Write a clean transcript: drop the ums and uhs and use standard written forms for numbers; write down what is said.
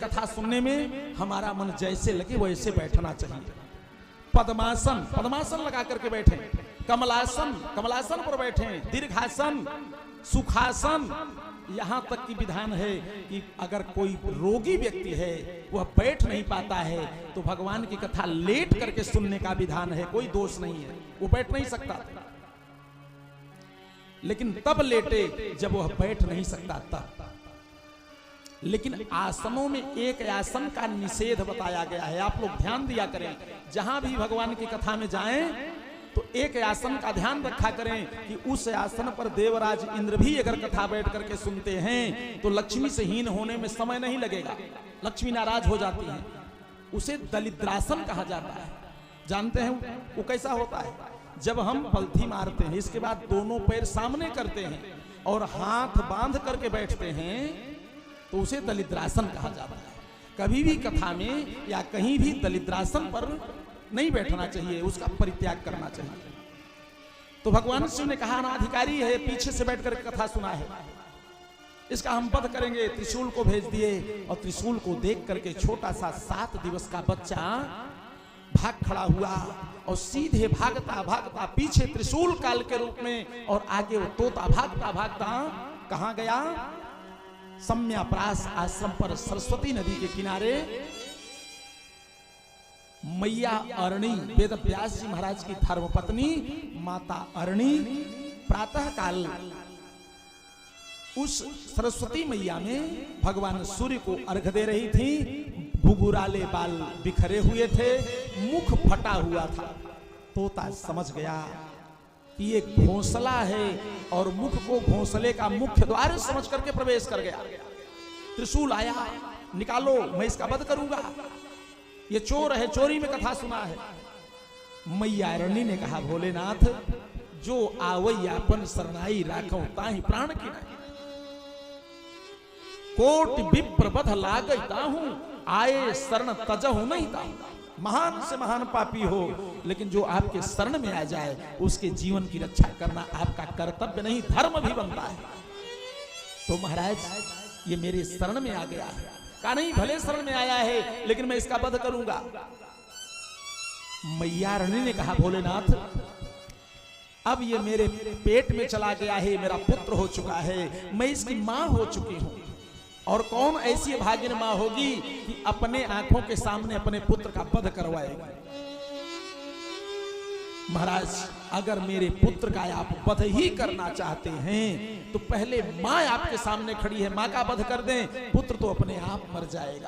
कथा सुनने में हमारा मन जैसे लगे वैसे बैठना चाहिए। पद्मासन, पद्मासन लगा करके बैठे, कमलासन, कमलासन पर बैठे, दीर्घासन, सुखासन। यहां तक की विधान है कि अगर कोई रोगी व्यक्ति है वह बैठ नहीं पाता है तो भगवान की कथा लेट करके सुनने का विधान है, कोई दोष नहीं है। वो बैठ नहीं सकता, लेकिन तब लेटे जब वह बैठ नहीं सकता तब। लेकिन आसनों में एक आसन का निषेध बताया गया है। आप लोग ध्यान दिया करें, जहां भी भगवान की कथा में जाएं तो एक आसन का ध्यान रखा करें कि उस आसन पर देवराज इंद्र भी अगर कथा बैठ करके सुनते हैं तो लक्ष्मी से हीन होने में समय नहीं लगेगा, लक्ष्मी नाराज हो जाती है। उसे दलिद्रासन कहा जाता है। जानते हैं वो कैसा होता है? जब हम पलथी मारते हैं, इसके बाद दोनों पैर सामने करते हैं और हाथ बांध करके बैठते हैं तो उसे दलिद्रासन कहा जाता है। कभी भी कथा में या कहीं भी दलिद्रासन पर नहीं बैठना चाहिए, उसका परित्याग करना चाहिए। तो भगवान शिव ने कहा अनाधिकारी है, पीछे से बैठ कर कथा सुना है, इसका हम वध करेंगे। त्रिशूल को भेज दिए और त्रिशूल को देख करके छोटा सा 7 दिवस का बच्चा भाग खड़ा हुआ और सीधे भागता भागता पीछे त्रिशूल काल के रूप में और आगे वो तोता भागता भागता कहां गया? सम्याप्रास आश्रम पर सरस्वती नदी के किनारे मैया अरणी, वेद व्यास जी महाराज की धर्मपत्नी माता अरणी प्रातः काल उस सरस्वती मैया में भगवान सूर्य को अर्घ दे रही थी। भुगुराले बाल बिखरे हुए थे, मुख फटा हुआ था। तोता समझ गया कि ये घोंसला है और मुख को घोंसले का मुख्य द्वार समझ करके प्रवेश कर गया। त्रिशूल आया, निकालो, मैं इसका वध करूंगा, ये चोर है, चोरी में कथा सुना है। मैया अरणी ने कहा भोलेनाथ, जो आवैयापन शरणाई राखो ताहि प्राण की नहीं। कोटि विप्र बध लागता हूं, आए शरण तजहु नहीं ताहू। महान से महान पापी हो, लेकिन जो आपके शरण में आ जाए उसके जीवन की रक्षा करना आपका कर्तव्य नहीं, धर्म भी बनता है। तो महाराज ये मेरे शरण में आ गया है। कहा नहीं, भले शरण में आया है लेकिन मैं इसका वध करूंगा। मैया रानी ने कहा भोलेनाथ, अब ये मेरे पेट में चला गया है, मेरा पुत्र हो चुका है, मैं इसकी मां हो चुकी हूं। और कौन ऐसी भागिन मां होगी कि अपने आंखों के सामने अपने पुत्र का वध करवाएगी? महाराज, अगर मेरे पुत्र का आप वध ही करना चाहते हैं तो पहले मां आपके सामने खड़ी है, मां का वध कर दें, पुत्र तो अपने आप मर जाएगा।